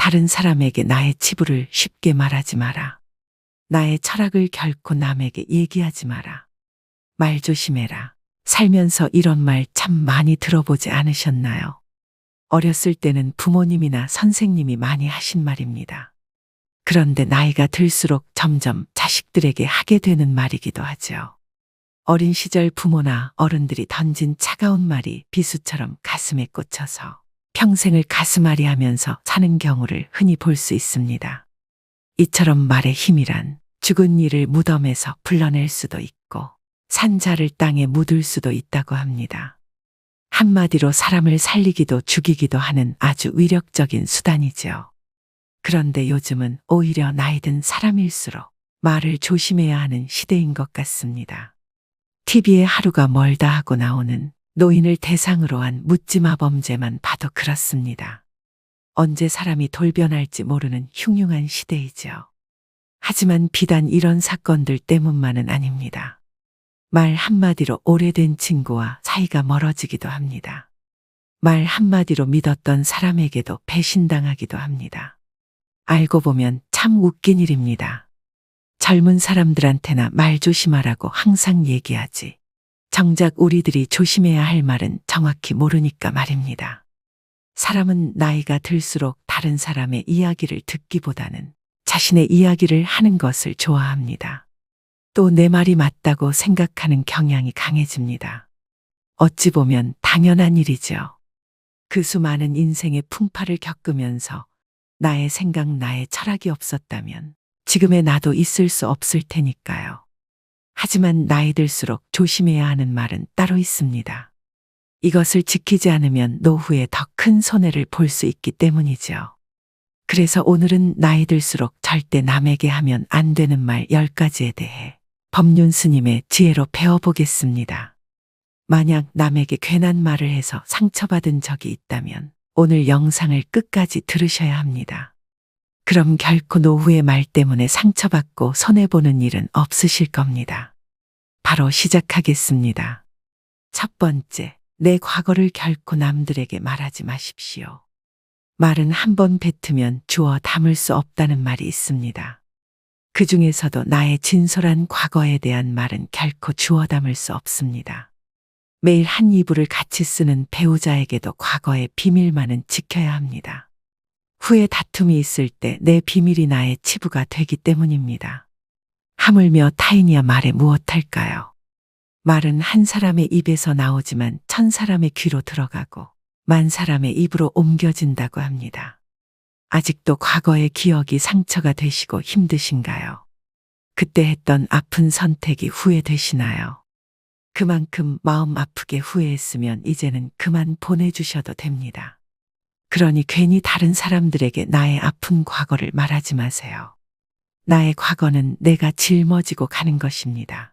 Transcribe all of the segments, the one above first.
다른 사람에게 나의 치부를 쉽게 말하지 마라. 나의 철학을 결코 남에게 얘기하지 마라. 말 조심해라. 살면서 이런 말 참 많이 들어보지 않으셨나요? 어렸을 때는 부모님이나 선생님이 많이 하신 말입니다. 그런데 나이가 들수록 점점 자식들에게 하게 되는 말이기도 하죠. 어린 시절 부모나 어른들이 던진 차가운 말이 비수처럼 가슴에 꽂혀서 평생을 가슴앓이 하면서 사는 경우를 흔히 볼 수 있습니다. 이처럼 말의 힘이란 죽은 이를 무덤에서 불러낼 수도 있고 산자를 땅에 묻을 수도 있다고 합니다. 한마디로 사람을 살리기도 죽이기도 하는 아주 위력적인 수단이죠. 그런데 요즘은 오히려 나이 든 사람일수록 말을 조심해야 하는 시대인 것 같습니다. TV에 하루가 멀다 하고 나오는 노인을 대상으로 한 묻지마 범죄만 봐도 그렇습니다. 언제 사람이 돌변할지 모르는 흉흉한 시대이죠. 하지만 비단 이런 사건들 때문만은 아닙니다. 말 한마디로 오래된 친구와 사이가 멀어지기도 합니다. 말 한마디로 믿었던 사람에게도 배신당하기도 합니다. 알고 보면 참 웃긴 일입니다. 젊은 사람들한테나 말 조심하라고 항상 얘기하지. 정작 우리들이 조심해야 할 말은 정확히 모르니까 말입니다. 사람은 나이가 들수록 다른 사람의 이야기를 듣기보다는 자신의 이야기를 하는 것을 좋아합니다. 또 내 말이 맞다고 생각하는 경향이 강해집니다. 어찌 보면 당연한 일이죠. 그 수많은 인생의 풍파를 겪으면서 나의 생각, 나의 철학이 없었다면 지금의 나도 있을 수 없을 테니까요. 하지만 나이 들수록 조심해야 하는 말은 따로 있습니다. 이것을 지키지 않으면 노후에 더 큰 손해를 볼 수 있기 때문이죠. 그래서 오늘은 나이 들수록 절대 남에게 하면 안 되는 말 10가지에 대해 법륜 스님의 지혜로 배워보겠습니다. 만약 남에게 괜한 말을 해서 상처받은 적이 있다면 오늘 영상을 끝까지 들으셔야 합니다. 그럼 결코 노후의 말 때문에 상처받고 손해보는 일은 없으실 겁니다. 바로 시작하겠습니다. 첫 번째, 내 과거를 결코 남들에게 말하지 마십시오. 말은 한 번 뱉으면 주워 담을 수 없다는 말이 있습니다. 그 중에서도 나의 진솔한 과거에 대한 말은 결코 주워 담을 수 없습니다. 매일 한 이불을 같이 쓰는 배우자에게도 과거의 비밀만은 지켜야 합니다. 후에 다툼이 있을 때 내 비밀이 나의 치부가 되기 때문입니다. 하물며 타인이야 말에 무엇할까요? 말은 한 사람의 입에서 나오지만 1000사람의 귀로 들어가고 10,000사람의 입으로 옮겨진다고 합니다. 아직도 과거의 기억이 상처가 되시고 힘드신가요? 그때 했던 아픈 선택이 후회되시나요? 그만큼 마음 아프게 후회했으면 이제는 그만 보내주셔도 됩니다. 그러니 괜히 다른 사람들에게 나의 아픈 과거를 말하지 마세요. 나의 과거는 내가 짊어지고 가는 것입니다.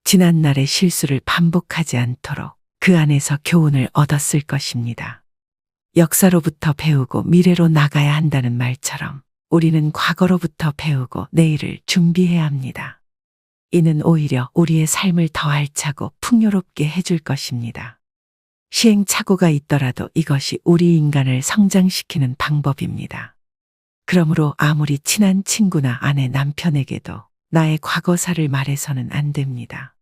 지난날의 실수를 반복하지 않도록 그 안에서 교훈을 얻었을 것입니다. 역사로부터 배우고 미래로 나가야 한다는 말처럼 우리는 과거로부터 배우고 내일을 준비해야 합니다. 이는 오히려 우리의 삶을 더 알차고 풍요롭게 해줄 것입니다. 시행착오가 있더라도 이것이 우리 인간을 성장시키는 방법입니다. 그러므로 아무리 친한 친구나 아내, 남편에게도 나의 과거사를 말해서는 안 됩니다.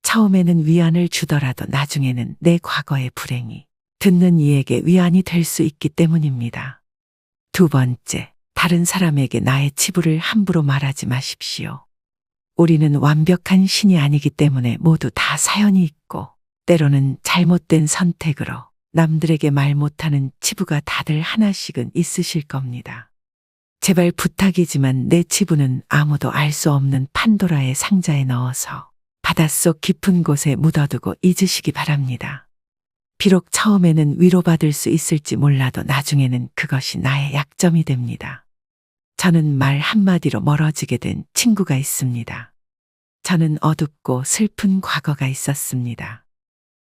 처음에는 위안을 주더라도 나중에는 내 과거의 불행이 듣는 이에게 위안이 될 수 있기 때문입니다. 두 번째, 다른 사람에게 나의 치부를 함부로 말하지 마십시오. 우리는 완벽한 신이 아니기 때문에 모두 다 사연이 있고 때로는 잘못된 선택으로 남들에게 말 못하는 치부가 다들 하나씩은 있으실 겁니다. 제발 부탁이지만 내 치부는 아무도 알 수 없는 판도라의 상자에 넣어서 바닷속 깊은 곳에 묻어두고 잊으시기 바랍니다. 비록 처음에는 위로받을 수 있을지 몰라도 나중에는 그것이 나의 약점이 됩니다. 저는 말 한마디로 멀어지게 된 친구가 있습니다. 저는 어둡고 슬픈 과거가 있었습니다.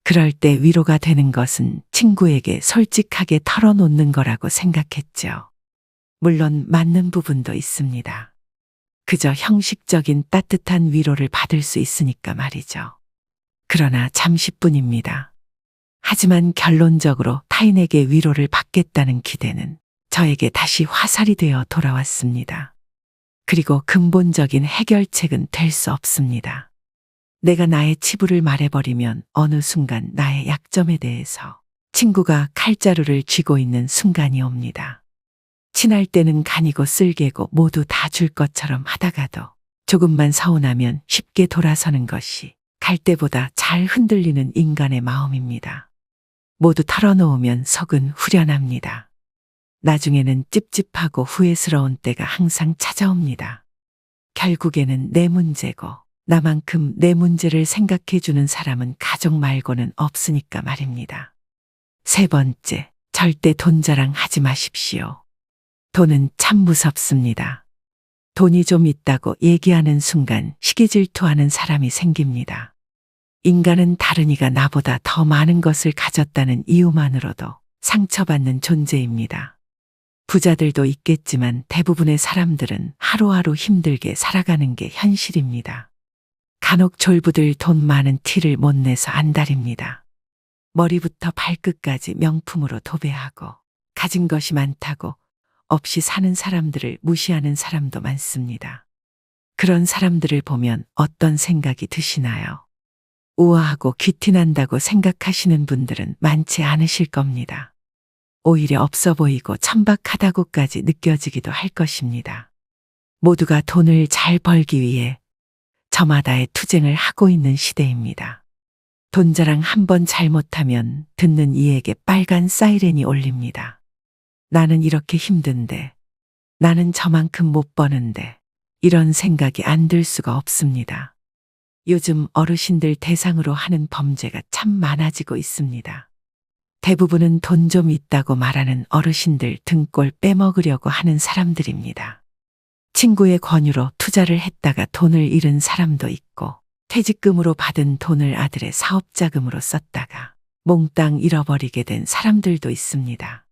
그럴 때 위로가 되는 것은 친구에게 솔직하게 털어놓는 거라고 생각했죠. 물론 맞는 부분도 있습니다. 그저 형식적인 따뜻한 위로를 받을 수 있으니까 말이죠. 그러나 잠시뿐입니다. 하지만 결론적으로 타인에게 위로를 받겠다는 기대는 저에게 다시 화살이 되어 돌아왔습니다. 그리고 근본적인 해결책은 될 수 없습니다. 내가 나의 치부를 말해버리면 어느 순간 나의 약점에 대해서 친구가 칼자루를 쥐고 있는 순간이 옵니다. 친할 때는 간이고 쓸개고 모두 다 줄 것처럼 하다가도 조금만 서운하면 쉽게 돌아서는 것이 갈 때보다 잘 흔들리는 인간의 마음입니다. 모두 털어놓으면 속은 후련합니다. 나중에는 찝찝하고 후회스러운 때가 항상 찾아옵니다. 결국에는 내 문제고 나만큼 내 문제를 생각해 주는 사람은 가족 말고는 없으니까 말입니다. 세 번째, 절대 돈 자랑하지 마십시오. 돈은 참 무섭습니다. 돈이 좀 있다고 얘기하는 순간 시기질투하는 사람이 생깁니다. 인간은 다른이가 나보다 더 많은 것을 가졌다는 이유만으로도 상처받는 존재입니다. 부자들도 있겠지만 대부분의 사람들은 하루하루 힘들게 살아가는 게 현실입니다. 간혹 졸부들 돈 많은 티를 못 내서 안달입니다. 머리부터 발끝까지 명품으로 도배하고 가진 것이 많다고 없이 사는 사람들을 무시하는 사람도 많습니다. 그런 사람들을 보면 어떤 생각이 드시나요? 우아하고 귀티난다고 생각하시는 분들은 많지 않으실 겁니다. 오히려 없어 보이고 천박하다고까지 느껴지기도 할 것입니다. 모두가 돈을 잘 벌기 위해 저마다의 투쟁을 하고 있는 시대입니다. 돈 자랑 한 번 잘못하면 듣는 이에게 빨간 사이렌이 울립니다. 나는 이렇게 힘든데, 나는 저만큼 못 버는데, 이런 생각이 안 들 수가 없습니다. 요즘 어르신들 대상으로 하는 범죄가 참 많아지고 있습니다. 대부분은 돈 좀 있다고 말하는 어르신들 등골 빼먹으려고 하는 사람들입니다. 친구의 권유로 투자를 했다가 돈을 잃은 사람도 있고, 퇴직금으로 받은 돈을 아들의 사업자금으로 썼다가 몽땅 잃어버리게 된 사람들도 있습니다.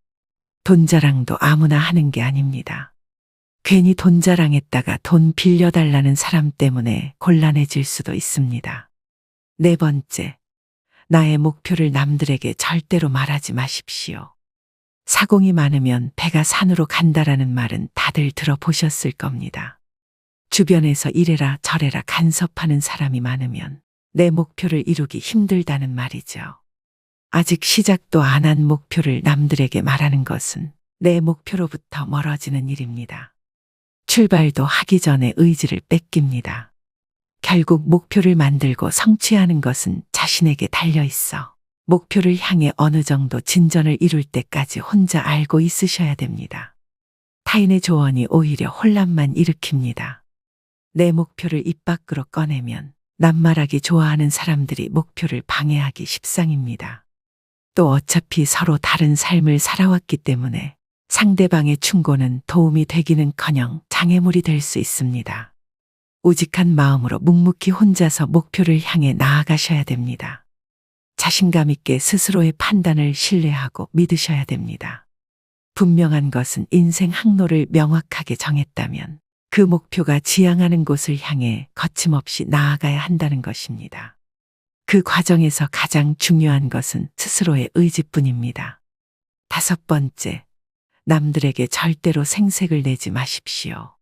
돈 자랑도 아무나 하는 게 아닙니다. 괜히 돈 자랑했다가 돈 빌려달라는 사람 때문에 곤란해질 수도 있습니다. 네 번째, 나의 목표를 남들에게 절대로 말하지 마십시오. 사공이 많으면 배가 산으로 간다라는 말은 다들 들어보셨을 겁니다. 주변에서 이래라 저래라 간섭하는 사람이 많으면 내 목표를 이루기 힘들다는 말이죠. 아직 시작도 안 한 목표를 남들에게 말하는 것은 내 목표로부터 멀어지는 일입니다. 출발도 하기 전에 의지를 뺏깁니다. 결국 목표를 만들고 성취하는 것은 자신에게 달려 있어 목표를 향해 어느 정도 진전을 이룰 때까지 혼자 알고 있으셔야 됩니다. 타인의 조언이 오히려 혼란만 일으킵니다. 내 목표를 입 밖으로 꺼내면 낱말하기 좋아하는 사람들이 목표를 방해하기 십상입니다. 또 어차피 서로 다른 삶을 살아왔기 때문에 상대방의 충고는 도움이 되기는커녕 장애물이 될 수 있습니다. 우직한 마음으로 묵묵히 혼자서 목표를 향해 나아가셔야 됩니다. 자신감 있게 스스로의 판단을 신뢰하고 믿으셔야 됩니다. 분명한 것은 인생 항로를 명확하게 정했다면 그 목표가 지향하는 곳을 향해 거침없이 나아가야 한다는 것입니다. 그 과정에서 가장 중요한 것은 스스로의 의지뿐입니다. 다섯 번째, 남들에게 절대로 생색을 내지 마십시오.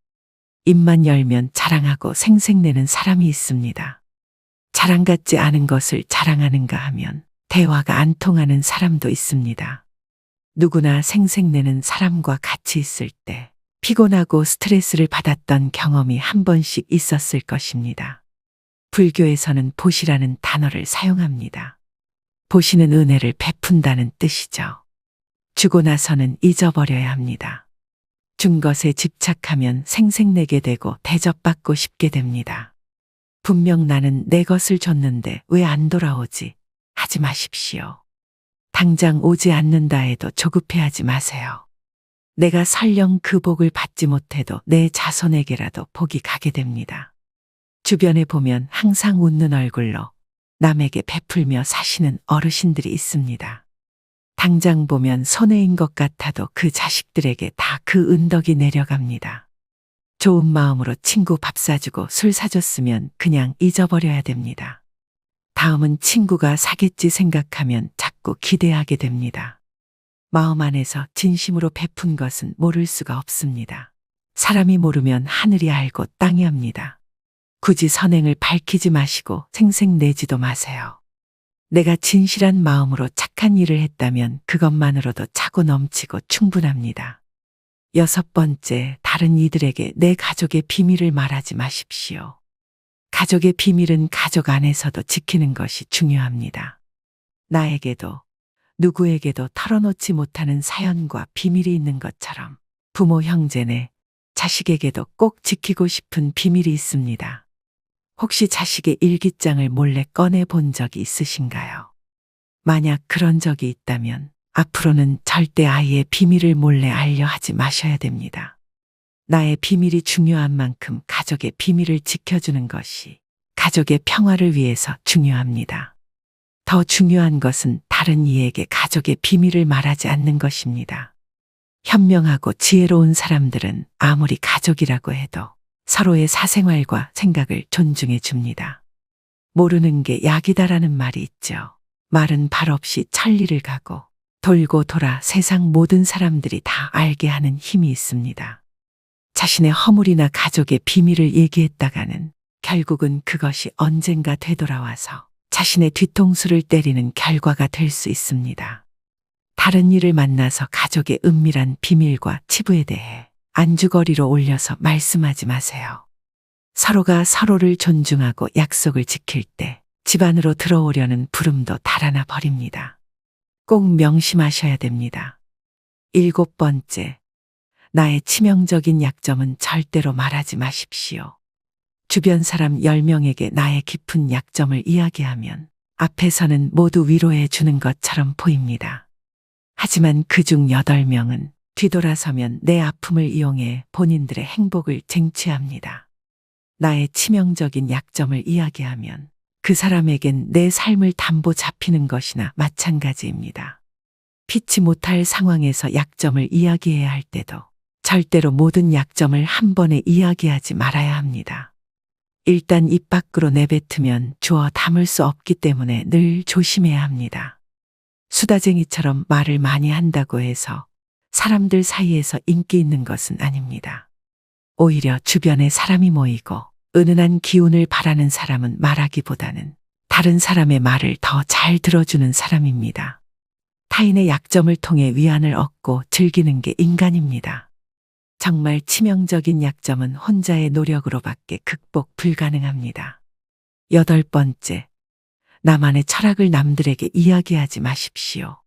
입만 열면 자랑하고 생색내는 사람이 있습니다. 자랑 같지 않은 것을 자랑하는가 하면 대화가 안 통하는 사람도 있습니다. 누구나 생색내는 사람과 같이 있을 때 피곤하고 스트레스를 받았던 경험이 한 번씩 있었을 것입니다. 불교에서는 보시라는 단어를 사용합니다. 보시는 은혜를 베푼다는 뜻이죠. 주고 나서는 잊어버려야 합니다. 준 것에 집착하면 생색내게 되고 대접받고 싶게 됩니다. 분명 나는 내 것을 줬는데 왜 안 돌아오지? 하지 마십시오. 당장 오지 않는다 해도 조급해하지 마세요. 내가 설령 그 복을 받지 못해도 내 자손에게라도 복이 가게 됩니다. 주변에 보면 항상 웃는 얼굴로 남에게 베풀며 사시는 어르신들이 있습니다. 당장 보면 손해인 것 같아도 그 자식들에게 다 그 은덕이 내려갑니다. 좋은 마음으로 친구 밥 사주고 술 사줬으면 그냥 잊어버려야 됩니다. 다음은 친구가 사겠지 생각하면 자꾸 기대하게 됩니다. 마음 안에서 진심으로 베푼 것은 모를 수가 없습니다. 사람이 모르면 하늘이 알고 땅이 압니다. 굳이 선행을 밝히지 마시고 생색내지도 마세요. 내가 진실한 마음으로 착한 일을 했다면 그것만으로도 차고 넘치고 충분합니다. 6번째, 다른 이들에게 내 가족의 비밀을 말하지 마십시오. 가족의 비밀은 가족 안에서도 지키는 것이 중요합니다. 나에게도 누구에게도 털어놓지 못하는 사연과 비밀이 있는 것처럼 부모, 형제네, 자식에게도 꼭 지키고 싶은 비밀이 있습니다. 혹시 자식의 일기장을 몰래 꺼내 본 적이 있으신가요? 만약 그런 적이 있다면 앞으로는 절대 아이의 비밀을 몰래 알려 하지 마셔야 됩니다. 나의 비밀이 중요한 만큼 가족의 비밀을 지켜주는 것이 가족의 평화를 위해서 중요합니다. 더 중요한 것은 다른 이에게 가족의 비밀을 말하지 않는 것입니다. 현명하고 지혜로운 사람들은 아무리 가족이라고 해도 서로의 사생활과 생각을 존중해 줍니다. 모르는 게 약이다라는 말이 있죠. 말은 발 없이 천리를 가고 돌고 돌아 세상 모든 사람들이 다 알게 하는 힘이 있습니다. 자신의 허물이나 가족의 비밀을 얘기했다가는 결국은 그것이 언젠가 되돌아와서 자신의 뒤통수를 때리는 결과가 될 수 있습니다. 다른 이를 만나서 가족의 은밀한 비밀과 치부에 대해 안주거리로 올려서 말씀하지 마세요. 서로가 서로를 존중하고 약속을 지킬 때 집안으로 들어오려는 부름도 달아나 버립니다. 꼭 명심하셔야 됩니다. 7번째, 나의 치명적인 약점은 절대로 말하지 마십시오. 주변 사람 10명에게 나의 깊은 약점을 이야기하면 앞에서는 모두 위로해 주는 것처럼 보입니다. 하지만 그중 8명은 뒤돌아서면 내 아픔을 이용해 본인들의 행복을 쟁취합니다. 나의 치명적인 약점을 이야기하면 그 사람에겐 내 삶을 담보 잡히는 것이나 마찬가지입니다. 피치 못할 상황에서 약점을 이야기해야 할 때도 절대로 모든 약점을 한 번에 이야기하지 말아야 합니다. 일단 입 밖으로 내뱉으면 주워 담을 수 없기 때문에 늘 조심해야 합니다. 수다쟁이처럼 말을 많이 한다고 해서 사람들 사이에서 인기 있는 것은 아닙니다. 오히려 주변에 사람이 모이고 은은한 기운을 바라는 사람은 말하기보다는 다른 사람의 말을 더 잘 들어주는 사람입니다. 타인의 약점을 통해 위안을 얻고 즐기는 게 인간입니다. 정말 치명적인 약점은 혼자의 노력으로밖에 극복 불가능합니다. 8번째, 나만의 철학을 남들에게 이야기하지 마십시오.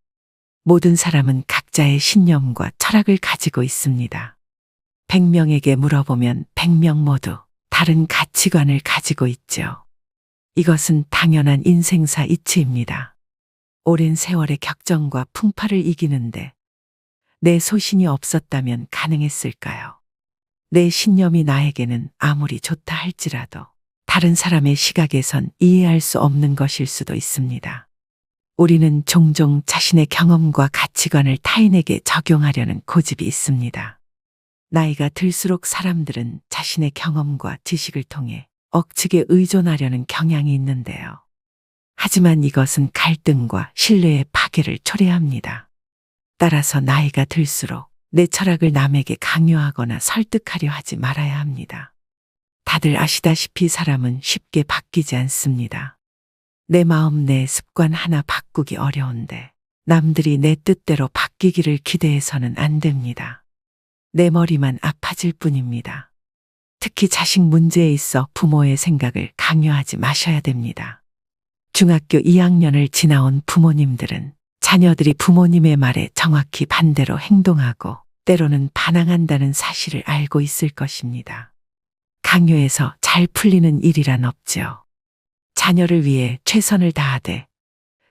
모든 사람은 각자의 신념과 철학을 가지고 있습니다. 100명에게 물어보면 100명 모두 다른 가치관을 가지고 있죠. 이것은 당연한 인생사 이치입니다. 오랜 세월의 격정과 풍파를 이기는데 내 소신이 없었다면 가능했을까요? 내 신념이 나에게는 아무리 좋다 할지라도 다른 사람의 시각에선 이해할 수 없는 것일 수도 있습니다. 우리는 종종 자신의 경험과 가치관을 타인에게 적용하려는 고집이 있습니다. 나이가 들수록 사람들은 자신의 경험과 지식을 통해 억측에 의존하려는 경향이 있는데요. 하지만 이것은 갈등과 신뢰의 파괴를 초래합니다. 따라서 나이가 들수록 내 철학을 남에게 강요하거나 설득하려 하지 말아야 합니다. 다들 아시다시피 사람은 쉽게 바뀌지 않습니다. 내 마음, 내 습관 하나 바꾸기 어려운데 남들이 내 뜻대로 바뀌기를 기대해서는 안 됩니다. 내 머리만 아파질 뿐입니다. 특히 자식 문제에 있어 부모의 생각을 강요하지 마셔야 됩니다. 중학교 2학년을 지나온 부모님들은 자녀들이 부모님의 말에 정확히 반대로 행동하고 때로는 반항한다는 사실을 알고 있을 것입니다. 강요해서 잘 풀리는 일이란 없죠. 자녀를 위해 최선을 다하되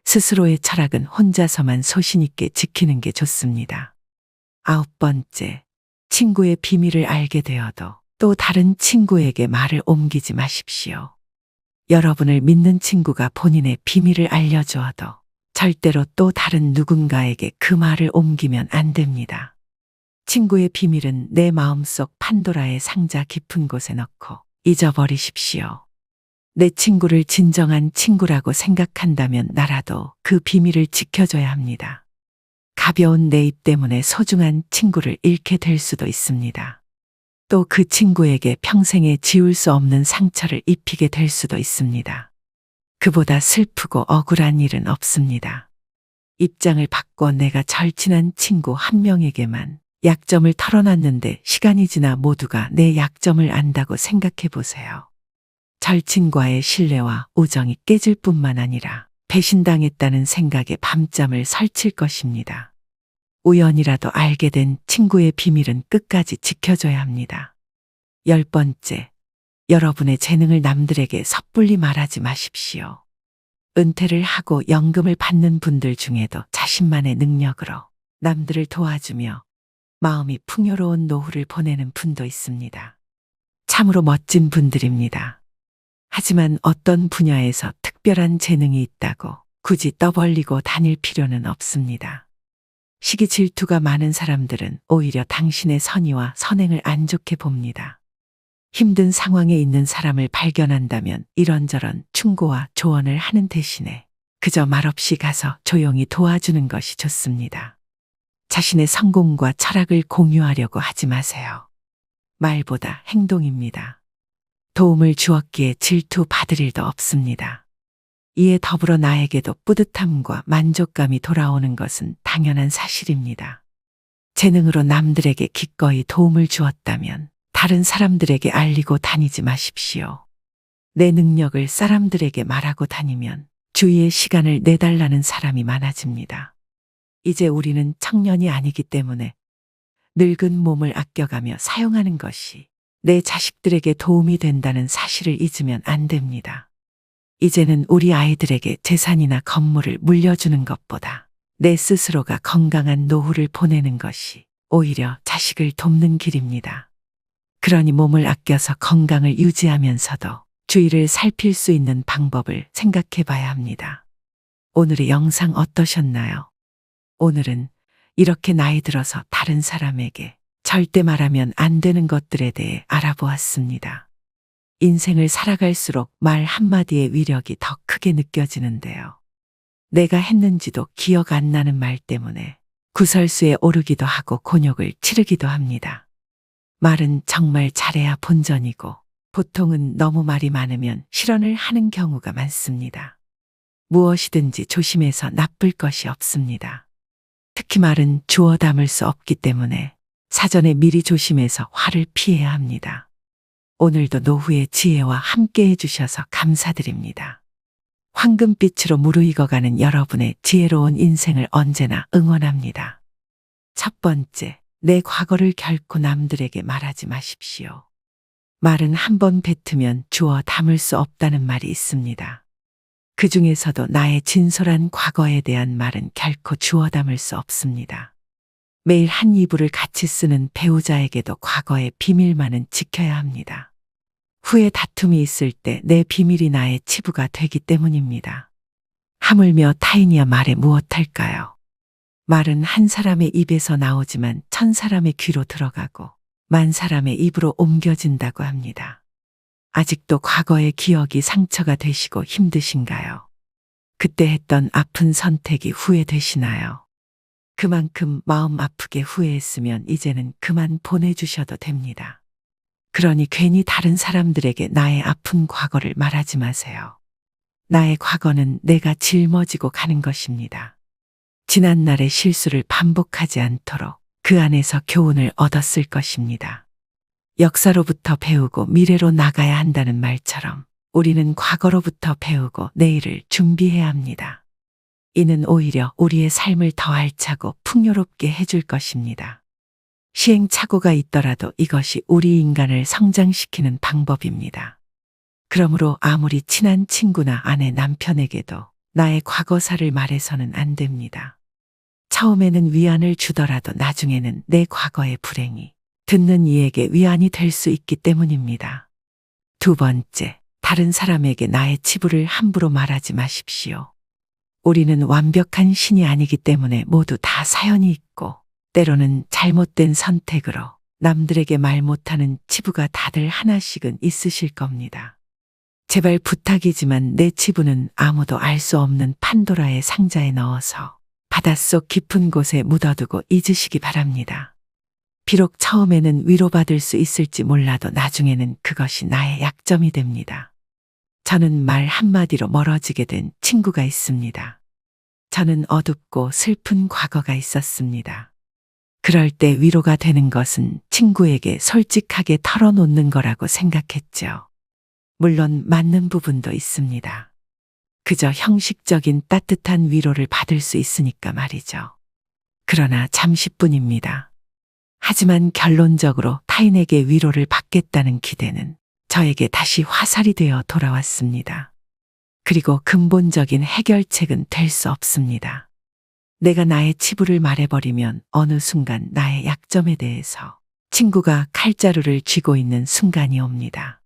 스스로의 철학은 혼자서만 소신 있게 지키는 게 좋습니다. 9번째, 친구의 비밀을 알게 되어도 또 다른 친구에게 말을 옮기지 마십시오. 여러분을 믿는 친구가 본인의 비밀을 알려주어도 절대로 또 다른 누군가에게 그 말을 옮기면 안 됩니다. 친구의 비밀은 내 마음속 판도라의 상자 깊은 곳에 넣고 잊어버리십시오. 내 친구를 진정한 친구라고 생각한다면 나라도 그 비밀을 지켜줘야 합니다. 가벼운 내 입 때문에 소중한 친구를 잃게 될 수도 있습니다. 또 그 친구에게 평생에 지울 수 없는 상처를 입히게 될 수도 있습니다. 그보다 슬프고 억울한 일은 없습니다. 입장을 바꿔 내가 절친한 친구 한 명에게만 약점을 털어놨는데 시간이 지나 모두가 내 약점을 안다고 생각해 보세요. 절친과의 신뢰와 우정이 깨질 뿐만 아니라 배신당했다는 생각에 밤잠을 설칠 것입니다. 우연이라도 알게 된 친구의 비밀은 끝까지 지켜줘야 합니다. 10번째, 여러분의 재능을 남들에게 섣불리 말하지 마십시오. 은퇴를 하고 연금을 받는 분들 중에도 자신만의 능력으로 남들을 도와주며 마음이 풍요로운 노후를 보내는 분도 있습니다. 참으로 멋진 분들입니다. 하지만 어떤 분야에서 특별한 재능이 있다고 굳이 떠벌리고 다닐 필요는 없습니다. 시기 질투가 많은 사람들은 오히려 당신의 선의와 선행을 안 좋게 봅니다. 힘든 상황에 있는 사람을 발견한다면 이런저런 충고와 조언을 하는 대신에 그저 말없이 가서 조용히 도와주는 것이 좋습니다. 자신의 성공과 철학을 공유하려고 하지 마세요. 말보다 행동입니다. 도움을 주었기에 질투받을 일도 없습니다. 이에 더불어 나에게도 뿌듯함과 만족감이 돌아오는 것은 당연한 사실입니다. 재능으로 남들에게 기꺼이 도움을 주었다면 다른 사람들에게 알리고 다니지 마십시오. 내 능력을 사람들에게 말하고 다니면 주위에 시간을 내달라는 사람이 많아집니다. 이제 우리는 청년이 아니기 때문에 늙은 몸을 아껴가며 사용하는 것이 내 자식들에게 도움이 된다는 사실을 잊으면 안 됩니다. 이제는 우리 아이들에게 재산이나 건물을 물려주는 것보다 내 스스로가 건강한 노후를 보내는 것이 오히려 자식을 돕는 길입니다. 그러니 몸을 아껴서 건강을 유지하면서도 주위를 살필 수 있는 방법을 생각해 봐야 합니다. 오늘의 영상 어떠셨나요? 오늘은 이렇게 나이 들어서 다른 사람에게 절대 말하면 안 되는 것들에 대해 알아보았습니다. 인생을 살아갈수록 말 한마디의 위력이 더 크게 느껴지는데요. 내가 했는지도 기억 안 나는 말 때문에 구설수에 오르기도 하고 곤욕을 치르기도 합니다. 말은 정말 잘해야 본전이고 보통은 너무 말이 많으면 실언을 하는 경우가 많습니다. 무엇이든지 조심해서 나쁠 것이 없습니다. 특히 말은 주워 담을 수 없기 때문에 사전에 미리 조심해서 화를 피해야 합니다. 오늘도 노후의 지혜와 함께 해주셔서 감사드립니다. 황금빛으로 무르익어가는 여러분의 지혜로운 인생을 언제나 응원합니다. 첫 번째, 내 과거를 결코 남들에게 말하지 마십시오. 말은 한 번 뱉으면 주워 담을 수 없다는 말이 있습니다. 그 중에서도 나의 진솔한 과거에 대한 말은 결코 주워 담을 수 없습니다. 매일 한 이불을 같이 쓰는 배우자에게도 과거의 비밀만은 지켜야 합니다. 후에 다툼이 있을 때 내 비밀이 나의 치부가 되기 때문입니다. 하물며 타인이야 말에 무엇할까요? 말은 한 사람의 입에서 나오지만 1000사람의 귀로 들어가고 10,000사람의 입으로 옮겨진다고 합니다. 아직도 과거의 기억이 상처가 되시고 힘드신가요? 그때 했던 아픈 선택이 후회되시나요? 그만큼 마음 아프게 후회했으면 이제는 그만 보내주셔도 됩니다. 그러니 괜히 다른 사람들에게 나의 아픈 과거를 말하지 마세요. 나의 과거는 내가 짊어지고 가는 것입니다. 지난날의 실수를 반복하지 않도록 그 안에서 교훈을 얻었을 것입니다. 역사로부터 배우고 미래로 나가야 한다는 말처럼 우리는 과거로부터 배우고 내일을 준비해야 합니다. 이는 오히려 우리의 삶을 더 알차고 풍요롭게 해줄 것입니다. 시행착오가 있더라도 이것이 우리 인간을 성장시키는 방법입니다. 그러므로 아무리 친한 친구나 아내, 남편에게도 나의 과거사를 말해서는 안 됩니다. 처음에는 위안을 주더라도 나중에는 내 과거의 불행이 듣는 이에게 위안이 될 수 있기 때문입니다. 두 번째, 다른 사람에게 나의 치부를 함부로 말하지 마십시오. 우리는 완벽한 신이 아니기 때문에 모두 다 사연이 있고 때로는 잘못된 선택으로 남들에게 말 못하는 치부가 다들 하나씩은 있으실 겁니다. 제발 부탁이지만 내 치부는 아무도 알 수 없는 판도라의 상자에 넣어서 바닷속 깊은 곳에 묻어두고 잊으시기 바랍니다. 비록 처음에는 위로받을 수 있을지 몰라도 나중에는 그것이 나의 약점이 됩니다. 저는 말 한마디로 멀어지게 된 친구가 있습니다. 저는 어둡고 슬픈 과거가 있었습니다. 그럴 때 위로가 되는 것은 친구에게 솔직하게 털어놓는 거라고 생각했죠. 물론 맞는 부분도 있습니다. 그저 형식적인 따뜻한 위로를 받을 수 있으니까 말이죠. 그러나 잠시뿐입니다. 하지만 결론적으로 타인에게 위로를 받겠다는 기대는 저에게 다시 화살이 되어 돌아왔습니다. 그리고 근본적인 해결책은 될 수 없습니다. 내가 나의 치부를 말해버리면 어느 순간 나의 약점에 대해서 친구가 칼자루를 쥐고 있는 순간이 옵니다.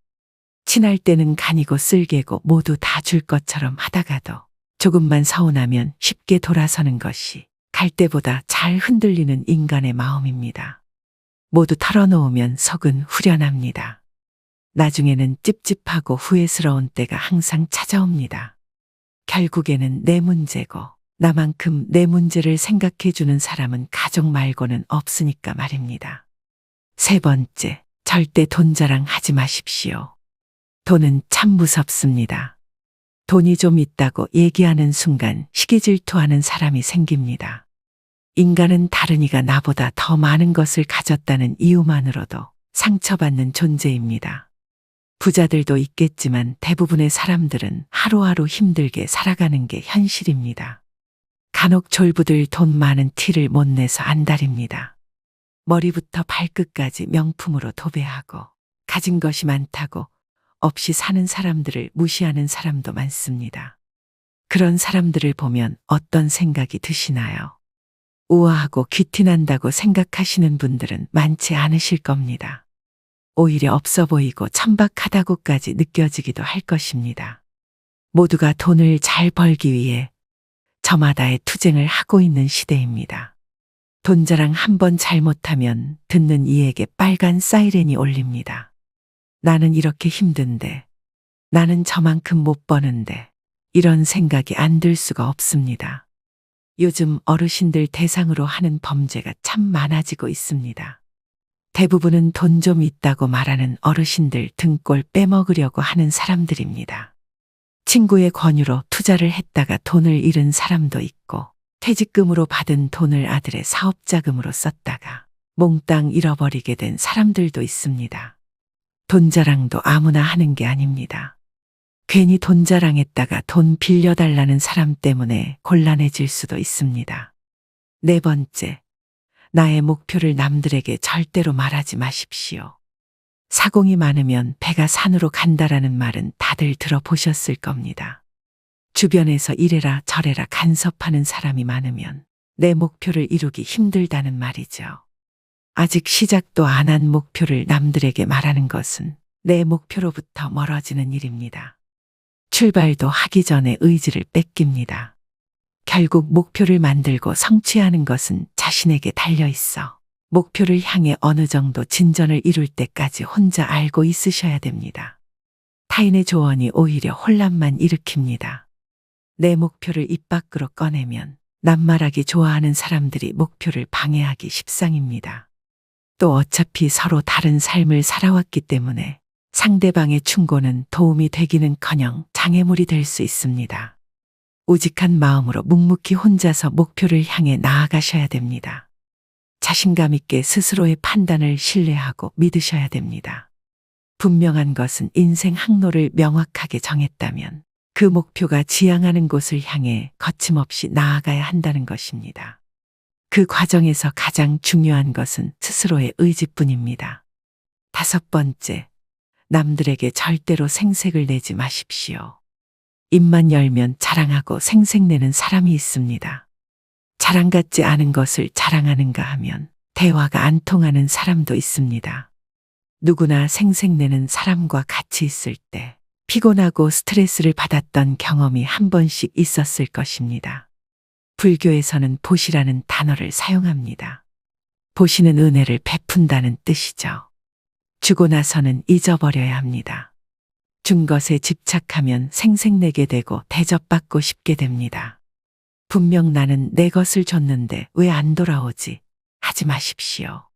친할 때는 간이고 쓸개고 모두 다 줄 것처럼 하다가도 조금만 서운하면 쉽게 돌아서는 것이 갈 때보다 잘 흔들리는 인간의 마음입니다. 모두 털어놓으면 속은 후련합니다. 나중에는 찝찝하고 후회스러운 때가 항상 찾아옵니다. 결국에는 내 문제고 나만큼 내 문제를 생각해주는 사람은 가족 말고는 없으니까 말입니다. 세 번째, 절대 돈 자랑하지 마십시오. 돈은 참 무섭습니다. 돈이 좀 있다고 얘기하는 순간 시기질투하는 사람이 생깁니다. 인간은 다른이가 나보다 더 많은 것을 가졌다는 이유만으로도 상처받는 존재입니다. 부자들도 있겠지만 대부분의 사람들은 하루하루 힘들게 살아가는 게 현실입니다. 간혹 졸부들 돈 많은 티를 못 내서 안달입니다. 머리부터 발끝까지 명품으로 도배하고 가진 것이 많다고 없이 사는 사람들을 무시하는 사람도 많습니다. 그런 사람들을 보면 어떤 생각이 드시나요? 우아하고 귀티난다고 생각하시는 분들은 많지 않으실 겁니다. 오히려 없어 보이고 천박하다고까지 느껴지기도 할 것입니다. 모두가 돈을 잘 벌기 위해 저마다의 투쟁을 하고 있는 시대입니다. 돈 자랑 한 번 잘못하면 듣는 이에게 빨간 사이렌이 울립니다. 나는 이렇게 힘든데, 나는 저만큼 못 버는데, 이런 생각이 안 들 수가 없습니다. 요즘 어르신들 대상으로 하는 범죄가 참 많아지고 있습니다. 대부분은 돈 좀 있다고 말하는 어르신들 등골 빼먹으려고 하는 사람들입니다. 친구의 권유로 투자를 했다가 돈을 잃은 사람도 있고, 퇴직금으로 받은 돈을 아들의 사업자금으로 썼다가 몽땅 잃어버리게 된 사람들도 있습니다. 돈 자랑도 아무나 하는 게 아닙니다. 괜히 돈 자랑했다가 돈 빌려달라는 사람 때문에 곤란해질 수도 있습니다. 네 번째, 나의 목표를 남들에게 절대로 말하지 마십시오. 사공이 많으면 배가 산으로 간다라는 말은 다들 들어보셨을 겁니다. 주변에서 이래라 저래라 간섭하는 사람이 많으면 내 목표를 이루기 힘들다는 말이죠. 아직 시작도 안 한 목표를 남들에게 말하는 것은 내 목표로부터 멀어지는 일입니다. 출발도 하기 전에 의지를 뺏깁니다. 결국 목표를 만들고 성취하는 것은 자신에게 달려 있어 목표를 향해 어느 정도 진전을 이룰 때까지 혼자 알고 있으셔야 됩니다. 타인의 조언이 오히려 혼란만 일으킵니다. 내 목표를 입 밖으로 꺼내면 낱말하기 좋아하는 사람들이 목표를 방해하기 십상입니다. 또 어차피 서로 다른 삶을 살아왔기 때문에 상대방의 충고는 도움이 되기는커녕 장애물이 될 수 있습니다. 우직한 마음으로 묵묵히 혼자서 목표를 향해 나아가셔야 됩니다. 자신감 있게 스스로의 판단을 신뢰하고 믿으셔야 됩니다. 분명한 것은 인생 항로를 명확하게 정했다면 그 목표가 지향하는 곳을 향해 거침없이 나아가야 한다는 것입니다. 그 과정에서 가장 중요한 것은 스스로의 의지뿐입니다. 다섯 번째, 남들에게 절대로 생색을 내지 마십시오. 입만 열면 자랑하고 생색내는 사람이 있습니다. 자랑 같지 않은 것을 자랑하는가 하면 대화가 안 통하는 사람도 있습니다. 누구나 생색내는 사람과 같이 있을 때 피곤하고 스트레스를 받았던 경험이 한 번씩 있었을 것입니다. 불교에서는 보시라는 단어를 사용합니다. 보시는 은혜를 베푼다는 뜻이죠. 주고 나서는 잊어버려야 합니다. 준 것에 집착하면 생색내게 되고 대접받고 싶게 됩니다. 분명 나는 내 것을 줬는데 왜 안 돌아오지? 하지 마십시오.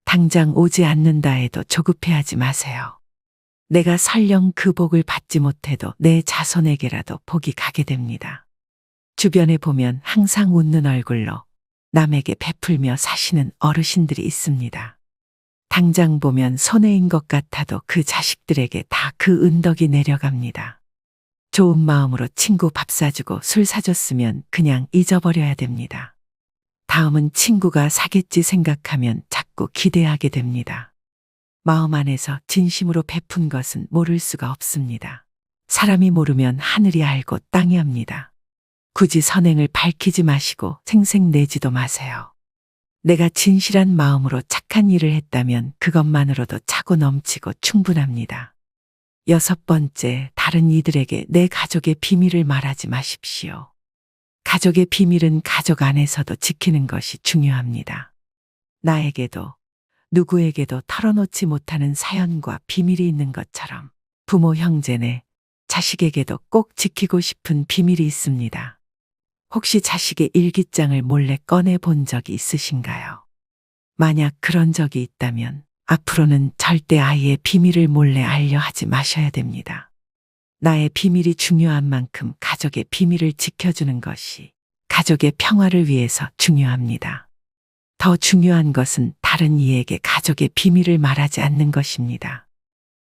당장 오지 않는다 해도 조급해하지 마세요. 내가 설령 그 복을 받지 못해도 내 자손에게라도 복이 가게 됩니다. 주변에 보면 항상 웃는 얼굴로 남에게 베풀며 사시는 어르신들이 있습니다. 당장 보면 손해인 것 같아도 그 자식들에게 다 그 은덕이 내려갑니다. 좋은 마음으로 친구 밥 사주고 술 사줬으면 그냥 잊어버려야 됩니다. 다음은 친구가 사겠지 생각하면 자꾸 기대하게 됩니다. 마음 안에서 진심으로 베푼 것은 모를 수가 없습니다. 사람이 모르면 하늘이 알고 땅이 압니다. 굳이 선행을 밝히지 마시고 생색내지도 마세요. 내가 진실한 마음으로 착한 일을 했다면 그것만으로도 차고 넘치고 충분합니다. 6번째, 다른 이들에게 내 가족의 비밀을 말하지 마십시오. 가족의 비밀은 가족 안에서도 지키는 것이 중요합니다. 나에게도 누구에게도 털어놓지 못하는 사연과 비밀이 있는 것처럼 부모, 형제네, 자식에게도 꼭 지키고 싶은 비밀이 있습니다. 혹시 자식의 일기장을 몰래 꺼내 본 적이 있으신가요? 만약 그런 적이 있다면 앞으로는 절대 아이의 비밀을 몰래 알려 하지 마셔야 됩니다. 나의 비밀이 중요한 만큼 가족의 비밀을 지켜주는 것이 가족의 평화를 위해서 중요합니다. 더 중요한 것은 다른 이에게 가족의 비밀을 말하지 않는 것입니다.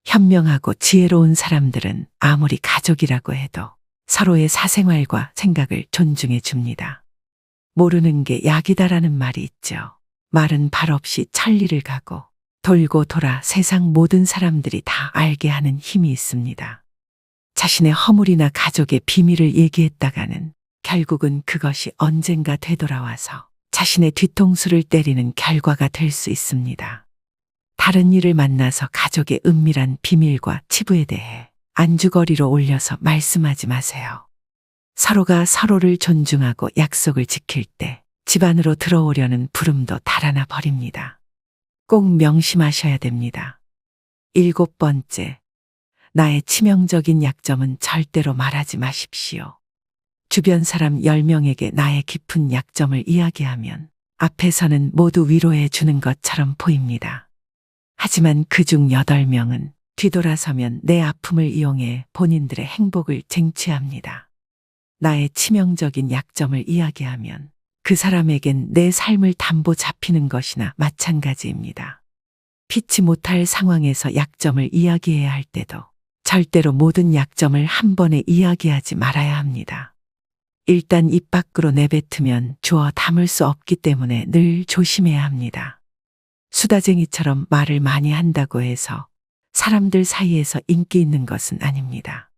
현명하고 지혜로운 사람들은 아무리 가족이라고 해도 서로의 사생활과 생각을 존중해 줍니다. 모르는 게 약이다라는 말이 있죠. 말은 발 없이 천리를 가고 돌고 돌아 세상 모든 사람들이 다 알게 하는 힘이 있습니다. 자신의 허물이나 가족의 비밀을 얘기했다가는 결국은 그것이 언젠가 되돌아와서 자신의 뒤통수를 때리는 결과가 될 수 있습니다. 다른 이를 만나서 가족의 은밀한 비밀과 치부에 대해 안주거리로 올려서 말씀하지 마세요. 서로가 서로를 존중하고 약속을 지킬 때 집안으로 들어오려는 부름도 달아나 버립니다. 꼭 명심하셔야 됩니다. 7번째, 나의 치명적인 약점은 절대로 말하지 마십시오. 주변 사람 10명에게 나의 깊은 약점을 이야기하면 앞에서는 모두 위로해 주는 것처럼 보입니다. 하지만 그중 8명은 뒤돌아서면 내 아픔을 이용해 본인들의 행복을 쟁취합니다. 나의 치명적인 약점을 이야기하면 그 사람에겐 내 삶을 담보 잡히는 것이나 마찬가지입니다. 피치 못할 상황에서 약점을 이야기해야 할 때도 절대로 모든 약점을 한 번에 이야기하지 말아야 합니다. 일단 입 밖으로 내뱉으면 주워 담을 수 없기 때문에 늘 조심해야 합니다. 수다쟁이처럼 말을 많이 한다고 해서 사람들 사이에서 인기 있는 것은 아닙니다.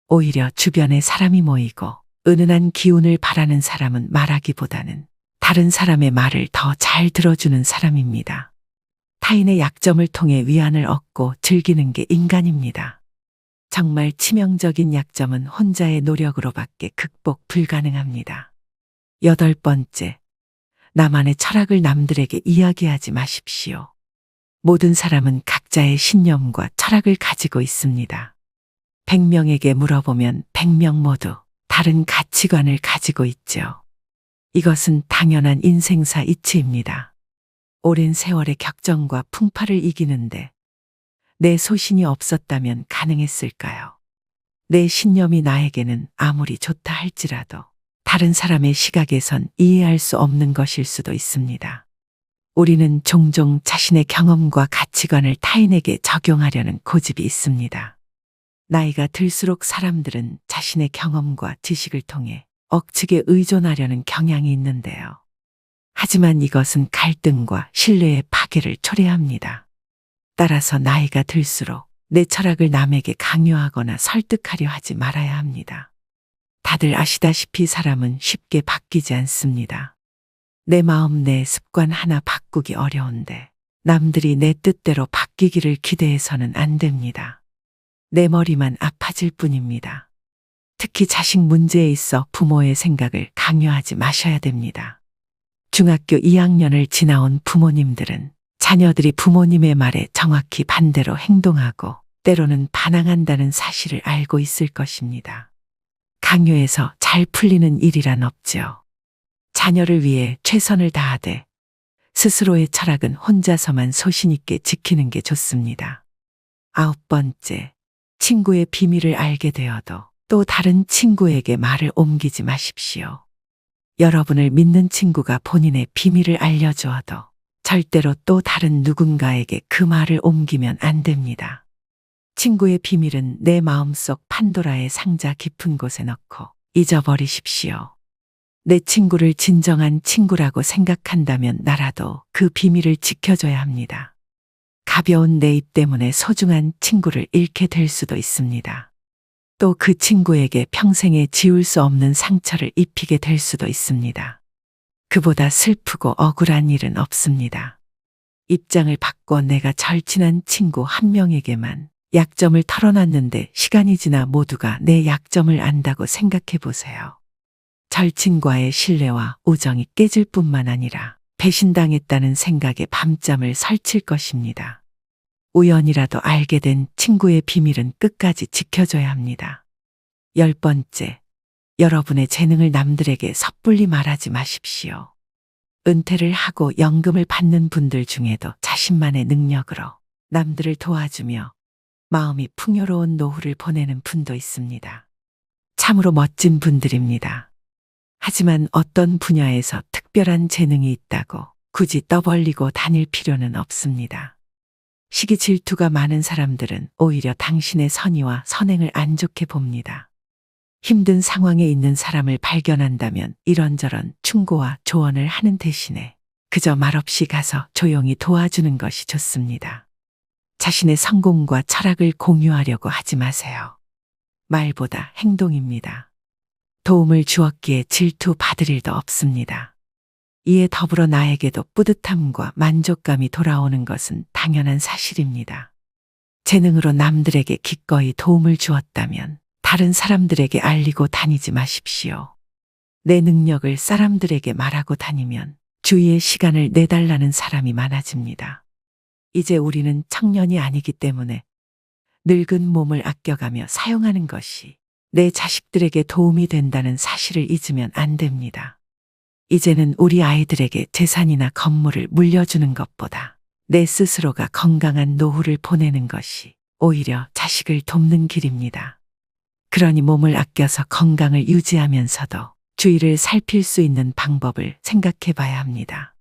오히려 주변에 사람이 모이고 은은한 기운을 바라는 사람은 말하기보다는 다른 사람의 말을 더 잘 들어주는 사람입니다. 타인의 약점을 통해 위안을 얻고 즐기는 게 인간입니다. 정말 치명적인 약점은 혼자의 노력으로밖에 극복 불가능합니다. 8번째, 나만의 철학을 남들에게 이야기하지 마십시오. 모든 사람은 각자의 신념과 철학을 가지고 있습니다. 100명에게 물어보면 100명 모두 다른 가치관을 가지고 있죠. 이것은 당연한 인생사 이치입니다. 오랜 세월의 격정과 풍파를 이기는데 내 소신이 없었다면 가능했을까요? 내 신념이 나에게는 아무리 좋다 할지라도 다른 사람의 시각에선 이해할 수 없는 것일 수도 있습니다. 우리는 종종 자신의 경험과 가치관을 타인에게 적용하려는 고집이 있습니다. 나이가 들수록 사람들은 자신의 경험과 지식을 통해 억측에 의존하려는 경향이 있는데요. 하지만 이것은 갈등과 신뢰의 파괴를 초래합니다. 따라서 나이가 들수록 내 철학을 남에게 강요하거나 설득하려 하지 말아야 합니다. 다들 아시다시피 사람은 쉽게 바뀌지 않습니다. 내 마음, 내 습관 하나 바꾸기 어려운데 남들이 내 뜻대로 바뀌기를 기대해서는 안 됩니다. 내 머리만 아파질 뿐입니다. 특히 자식 문제에 있어 부모의 생각을 강요하지 마셔야 됩니다. 중학교 2학년을 지나온 부모님들은 자녀들이 부모님의 말에 정확히 반대로 행동하고 때로는 반항한다는 사실을 알고 있을 것입니다. 강요해서 잘 풀리는 일이란 없지요. 자녀를 위해 최선을 다하되 스스로의 철학은 혼자서만 소신 있게 지키는 게 좋습니다. 9번째, 친구의 비밀을 알게 되어도 또 다른 친구에게 말을 옮기지 마십시오. 여러분을 믿는 친구가 본인의 비밀을 알려주어도 절대로 또 다른 누군가에게 그 말을 옮기면 안 됩니다. 친구의 비밀은 내 마음속 판도라의 상자 깊은 곳에 넣고 잊어버리십시오. 내 친구를 진정한 친구라고 생각한다면 나라도 그 비밀을 지켜줘야 합니다. 가벼운 내 입 때문에 소중한 친구를 잃게 될 수도 있습니다. 또 그 친구에게 평생에 지울 수 없는 상처를 입히게 될 수도 있습니다. 그보다 슬프고 억울한 일은 없습니다. 입장을 바꿔 내가 절친한 친구 한 명에게만 약점을 털어놨는데 시간이 지나 모두가 내 약점을 안다고 생각해 보세요. 절친과의 신뢰와 우정이 깨질 뿐만 아니라 배신당했다는 생각에 밤잠을 설칠 것입니다. 우연이라도 알게 된 친구의 비밀은 끝까지 지켜줘야 합니다. 10번째, 여러분의 재능을 남들에게 섣불리 말하지 마십시오. 은퇴를 하고 연금을 받는 분들 중에도 자신만의 능력으로 남들을 도와주며 마음이 풍요로운 노후를 보내는 분도 있습니다. 참으로 멋진 분들입니다. 하지만 어떤 분야에서 특별한 재능이 있다고 굳이 떠벌리고 다닐 필요는 없습니다. 시기 질투가 많은 사람들은 오히려 당신의 선의와 선행을 안 좋게 봅니다. 힘든 상황에 있는 사람을 발견한다면 이런저런 충고와 조언을 하는 대신에 그저 말없이 가서 조용히 도와주는 것이 좋습니다. 자신의 성공과 철학을 공유하려고 하지 마세요. 말보다 행동입니다. 도움을 주었기에 질투 받을 일도 없습니다. 이에 더불어 나에게도 뿌듯함과 만족감이 돌아오는 것은 당연한 사실입니다. 재능으로 남들에게 기꺼이 도움을 주었다면 다른 사람들에게 알리고 다니지 마십시오. 내 능력을 사람들에게 말하고 다니면 주위에 시간을 내달라는 사람이 많아집니다. 이제 우리는 청년이 아니기 때문에 늙은 몸을 아껴가며 사용하는 것이 내 자식들에게 도움이 된다는 사실을 잊으면 안 됩니다. 이제는 우리 아이들에게 재산이나 건물을 물려주는 것보다 내 스스로가 건강한 노후를 보내는 것이 오히려 자식을 돕는 길입니다. 그러니 몸을 아껴서 건강을 유지하면서도 주위를 살필 수 있는 방법을 생각해 봐야 합니다.